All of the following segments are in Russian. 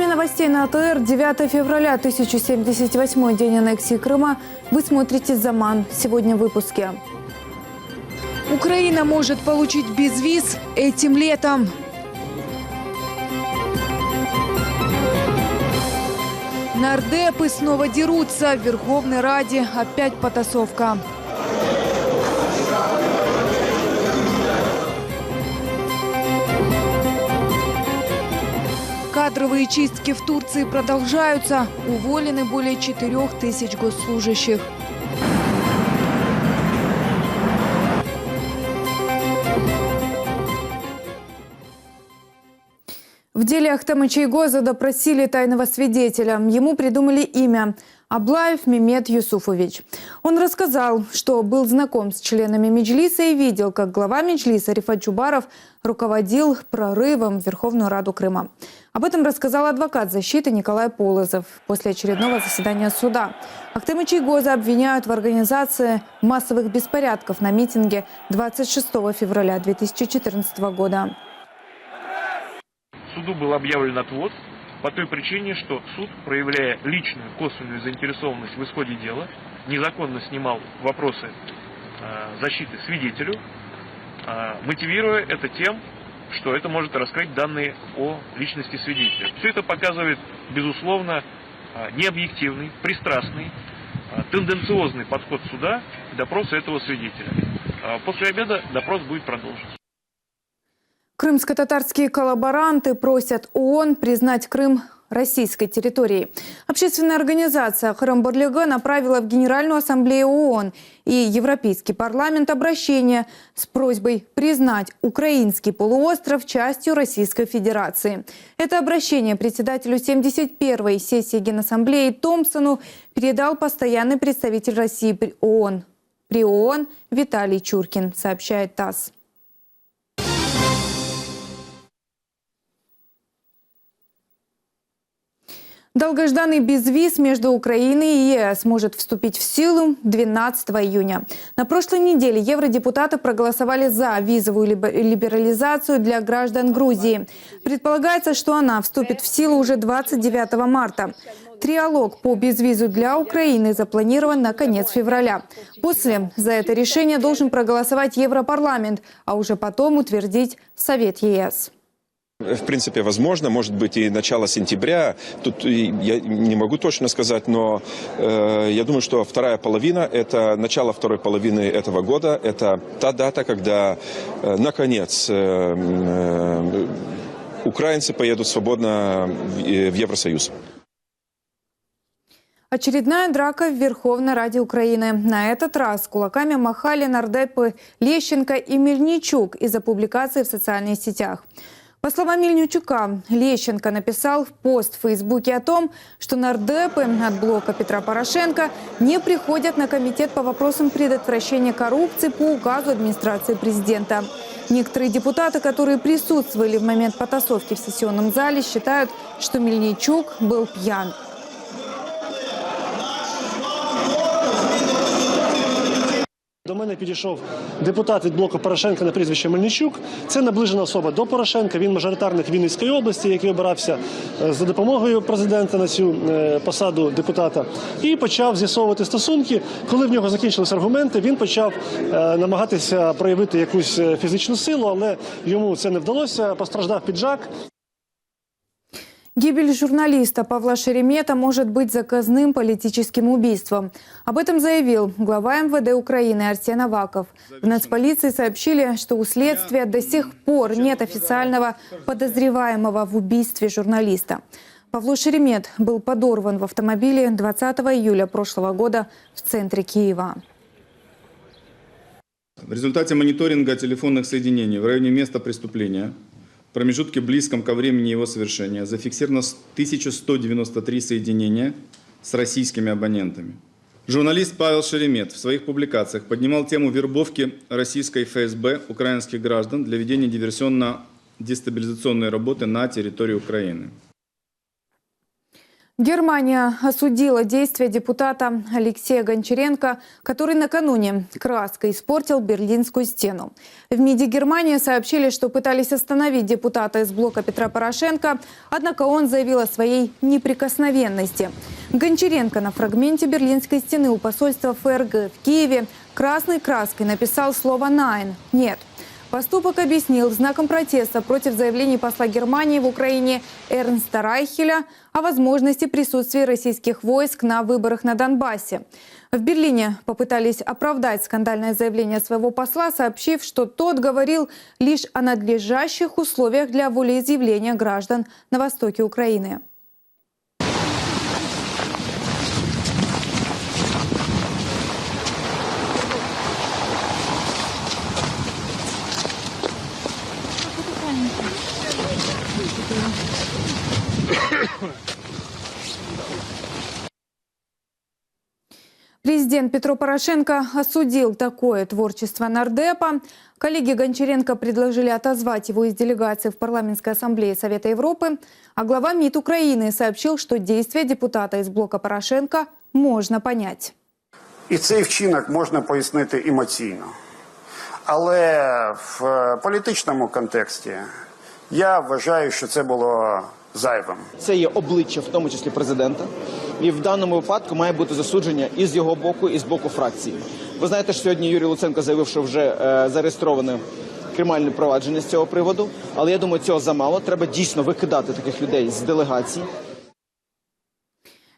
Время новостей на АТР. 9 февраля, 1078 день аннексии Крыма. Вы смотрите «Заман». Сегодня в выпуске. Украина может получить безвиз этим летом. Нардепы снова дерутся. В Верховной Раде опять потасовка. Кадровые чистки в Турции продолжаются. Уволены более 4000 госслужащих. В деле Ахтема Чайгоза допросили тайного свидетеля. Ему придумали имя – Аблаев Мемет Юсуфович. Он рассказал, что был знаком с членами Меджлиса и видел, как глава Меджлиса Рифат Чубаров руководил прорывом в Верховную Раду Крыма. Об этом рассказал адвокат защиты Николай Полозов после очередного заседания суда. Ахтема Чайгоза обвиняют в организации массовых беспорядков на митинге 26 февраля 2014 года. Суду был объявлен отвод по той причине, что суд, проявляя личную, косвенную заинтересованность в исходе дела, незаконно снимал вопросы защиты свидетелю, мотивируя это тем, что это может раскрыть данные о личности свидетеля. Все это показывает, безусловно, необъективный, пристрастный, тенденциозный подход суда к допросу этого свидетеля. После обеда допрос будет продолжен. Крымско-татарские коллаборанты просят ООН признать Крым российской территорией. Общественная организация «Храм-Барлига» направила в Генеральную ассамблею ООН и Европейский парламент обращение с просьбой признать украинский полуостров частью Российской Федерации. Это обращение председателю 71-й сессии Генассамблеи Томпсону передал постоянный представитель России при ООН Виталий Чуркин, сообщает ТАСС. Долгожданный безвиз между Украиной и ЕС может вступить в силу 12 июня. На прошлой неделе евродепутаты проголосовали за визовую либерализацию для граждан Грузии. Предполагается, что она вступит в силу уже 29 марта. Триалог по безвизу для Украины запланирован на конец февраля. После за это решение должен проголосовать Европарламент, а уже потом утвердить Совет ЕС. В принципе, возможно, может быть и начало сентября. Тут я не могу точно сказать, но я думаю, что вторая половина, это начало второй половины этого года, это та дата, когда, наконец, украинцы поедут свободно в Евросоюз. Очередная драка в Верховной Раде Украины. На этот раз кулаками махали нардепы Лещенко и Мельничук из-за публикации в социальных сетях. По словам Мельничука, Лещенко написал в пост в Фейсбуке о том, что нардепы от блока Петра Порошенко не приходят на комитет по вопросам предотвращения коррупции по указу администрации президента. Некоторые депутаты, которые присутствовали в момент потасовки в сессионном зале, считают, что Мельничук был пьян. До мене підійшов депутат від блоку Порошенка на прізвище Мельничук. Це наближена особа до Порошенка. Він мажоритарник Вінницької області, який обирався за допомогою президента на цю посаду депутата. І почав з'ясовувати стосунки. Коли в нього закінчились аргументи, він почав намагатися проявити якусь фізичну силу, але йому це не вдалося, постраждав піджак. Гибель журналиста Павла Шеремета может быть заказным политическим убийством. Об этом заявил глава МВД Украины Арсен Аваков. В нацполиции сообщили, что у следствия до сих пор нет официального подозреваемого в убийстве журналиста. Павло Шеремет был подорван в автомобиле 20 июля прошлого года в центре Киева. В результате мониторинга телефонных соединений в районе места преступления в промежутке близком ко времени его совершения зафиксировано 1193 соединения с российскими абонентами. Журналист Павел Шеремет в своих публикациях поднимал тему вербовки российской ФСБ украинских граждан для ведения диверсионно-дестабилизационной работы на территории Украины. Германия осудила действия депутата Алексея Гончаренко, который накануне краской испортил Берлинскую стену. В МИДе Германии сообщили, что пытались остановить депутата из блока Петра Порошенко, однако он заявил о своей неприкосновенности. Гончаренко на фрагменте Берлинской стены у посольства ФРГ в Киеве красной краской написал слово «Nein» – «нет». Поступок объяснил знаком протеста против заявлений посла Германии в Украине Эрнста Райхеля о возможности присутствия российских войск на выборах на Донбассе. В Берлине попытались оправдать скандальное заявление своего посла, сообщив, что тот говорил лишь о надлежащих условиях для волеизъявления граждан на востоке Украины. Президент Петро Порошенко осудил такое творчество нардепа. Коллеги Гончаренко предложили отозвать его из делегации в парламентской ассамблее Совета Европы. А глава МИД Украины сообщил, что действия депутата из блока Порошенко можно понять. І цей вчинок можна пояснити емоційно. Але в політичному контексті я вважаю, що це було зайвим. Це є обличчя, в тому числі президента. І в даному випадку має бути засудження і з його боку, і з боку фракції. Ви знаєте, що сьогодні Юрій Луценко заявив, що вже зареєстроване кримінальне провадження з цього приводу. Але я думаю, цього замало. Треба дійсно викидати таких людей з делегації.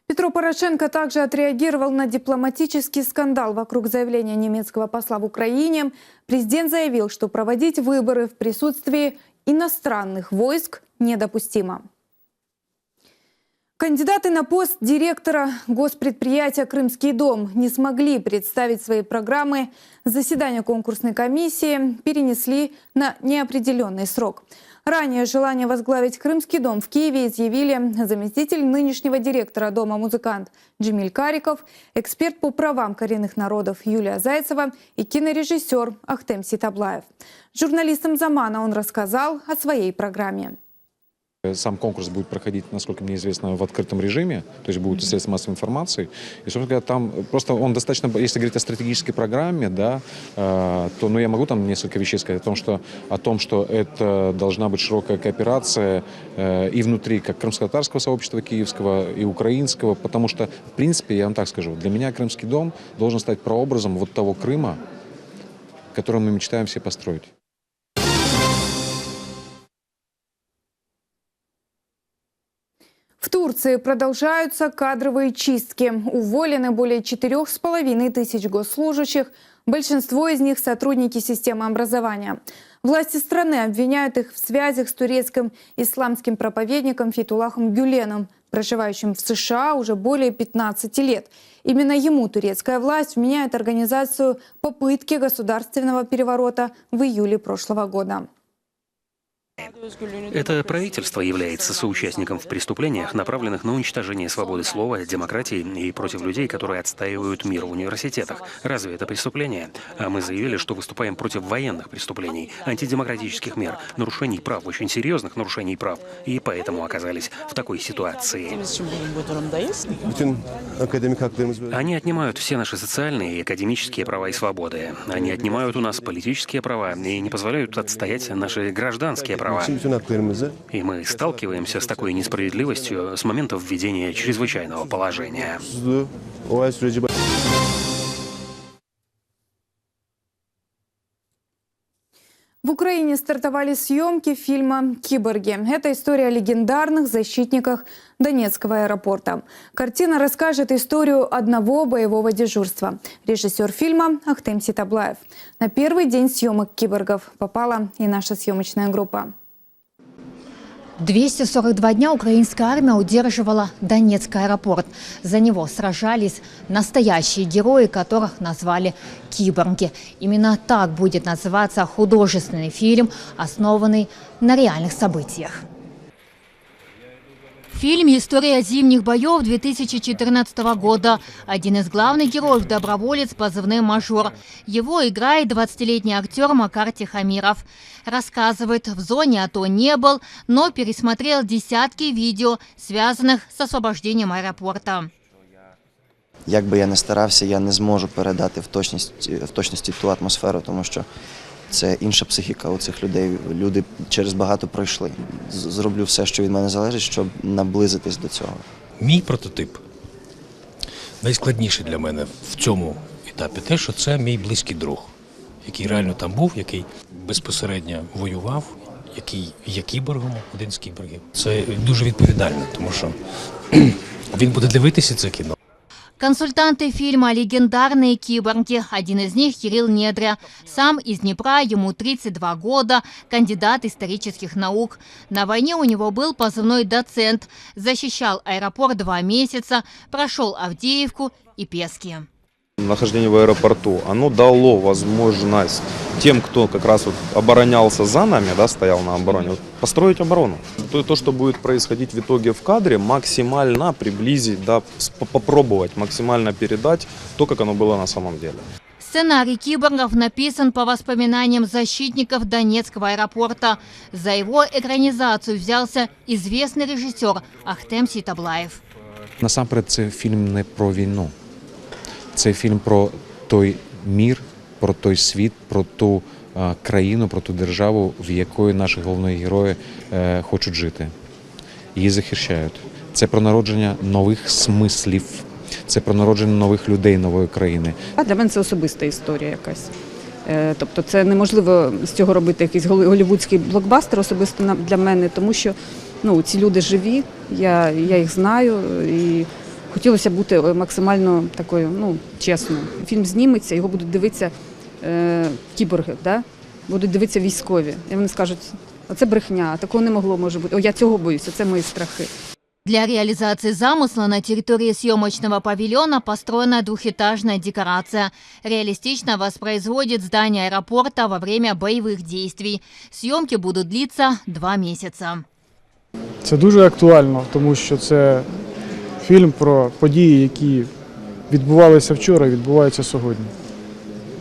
Петро Порошенко также отреагировал на дипломатический скандал вокруг заявления немецкого посла в Украине. Президент заявил, что проводить выборы в присутствии иностранных войск недопустимо. Кандидаты на пост директора госпредприятия «Крымский дом» не смогли представить свои программы. Заседание конкурсной комиссии перенесли на неопределенный срок. Ранее желание возглавить Крымский дом в Киеве изъявили заместитель нынешнего директора дома «Музыкант» Джемиль Кариков, эксперт по правам коренных народов Юлия Зайцева и кинорежиссер Ахтем Ситаблаев. Журналистам «Замана» он рассказал о своей программе. Сам конкурс будет проходить, насколько мне известно, в открытом режиме, то есть будет средства массовой информации. И, собственно говоря, там просто он достаточно, если говорить о стратегической программе, да, то я могу там несколько вещей сказать о том, что это должна быть широкая кооперация и внутри как крымско-татарского сообщества киевского, и украинского, потому что, в принципе, я вам так скажу, для меня Крымский дом должен стать прообразом вот того Крыма, который мы мечтаем все построить. В Турции продолжаются кадровые чистки. Уволены более 4500 госслужащих. Большинство из них – сотрудники системы образования. Власти страны обвиняют их в связях с турецким исламским проповедником Фетуллахом Гюленом, проживающим в США уже более 15 лет. Именно ему турецкая власть вменяет организацию попытки государственного переворота в июле прошлого года. Это правительство является соучастником в преступлениях, направленных на уничтожение свободы слова, демократии и против людей, которые отстаивают мир в университетах. Разве это преступление? А мы заявили, что выступаем против военных преступлений, антидемократических мер, нарушений прав, очень серьезных нарушений прав, и поэтому оказались в такой ситуации. Они отнимают все наши социальные и академические права и свободы. Они отнимают у нас политические права и не позволяют отстоять наши гражданские права. И мы сталкиваемся с такой несправедливостью с момента введения чрезвычайного положения. В Украине стартовали съемки фильма «Киборги». Это история о легендарных защитниках Донецкого аэропорта. Картина расскажет историю одного боевого дежурства. Режиссер фильма Ахтем Ситаблаев. На первый день съемок «Киборгов» попала и наша съемочная группа. 242 дня украинская армия удерживала Донецкий аэропорт. За него сражались настоящие герои, которых назвали «Киборги». Именно так будет называться художественный фильм, основанный на реальных событиях. Фильм «История зимних боев» 2014 года. Один из главных героев – доброволец с позывным «Мажор». Его играет 20-летний актер Макар Тихомиров. Рассказывает, в зоне АТО не был, но пересмотрел десятки видео, связанных с освобождением аэропорта. Як би я не старався, я не зможу передати в точності ту атмосферу, тому що це інша психіка у цих людей. Люди через багато пройшли. Зроблю все, що від мене залежить, щоб наблизитись до цього. Мій прототип найскладніший для мене в цьому етапі те, що це мій близький друг, який реально там був, який безпосередньо воював, який є кіборгом, один з кіборгів. Це дуже відповідально, тому що він буде дивитися це кіно. Консультанты фильма «Легендарные киборги». Один из них – Кирилл Недря. Сам из Днепра, ему 32 года, кандидат исторических наук. На войне у него был позывной «Доцент». Защищал аэропорт 2 месяца, прошел Авдеевку и Пески. Нахождение в аэропорту, оно дало возможность тем, кто как раз вот оборонялся за нами, да, стоял на обороне, вот, построить оборону. То, что будет происходить в итоге в кадре, максимально приблизить, да, попробовать максимально передать то, как оно было на самом деле. Сценарий «Киборгов» написан по воспоминаниям защитников Донецкого аэропорта. За его экранизацию взялся известный режиссер Ахтем Ситаблаев. Насамперед, це фільм не про війну. Це фільм про той мір, про той світ, про ту країну, про ту державу, в якої наші головні герої хочуть жити. Її захищають. Це про народження нових смислів, це про народження нових людей, нової країни. Для мене це особиста історія якась. Тобто це неможливо з цього робити якийсь голлівудський блокбастер особисто для мене, тому що ці люди живі, я їх знаю і хотілося бути максимально такою, чесною. Фільм зніметься, його будуть дивитися кіборги, да? Будуть дивитися військові. І вони скажуть, оце брехня, такого не могло може бути, я цього боюся, це мої страхи. Для реализации замысла на территории съемочного павильона построена двухэтажная декорация. Реалистично воспроизводит здание аэропорта во время боевых действий. Съемки будут длиться 2 месяца. Це дуже актуально, тому що це фільм про події, які відбувалися вчора і відбуваються сьогодні.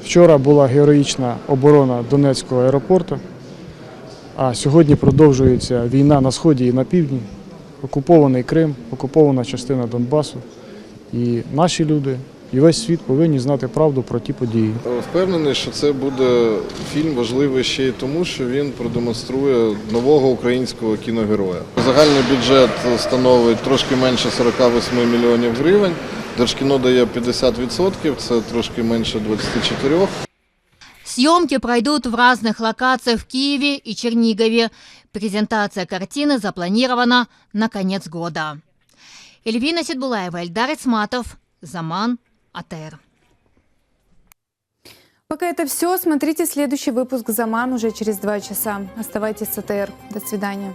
Вчора була героїчна оборона Донецького аеропорту, а сьогодні продовжується війна на сході і на півдні. Окупований Крим, окупована частина Донбасу. І наші люди, і весь світ повинні знати правду про ті події. Впевнений, що це буде фільм важливий ще й тому, що він продемонструє нового українського кіногероя. Загальний бюджет становить трошки менше 48 мільйонів гривень. Держкіно дає 50%, це трошки менше 24%. Съемки пройдут в разных локациях в Киеве и Чернигове. Презентация картины запланирована на конец года. Эльвина Сидбулаева, Эльдар Исматов, Заман, АТР. Пока это все. Смотрите следующий выпуск «Заман» уже через 2 часа. Оставайтесь с АТР. До свидания.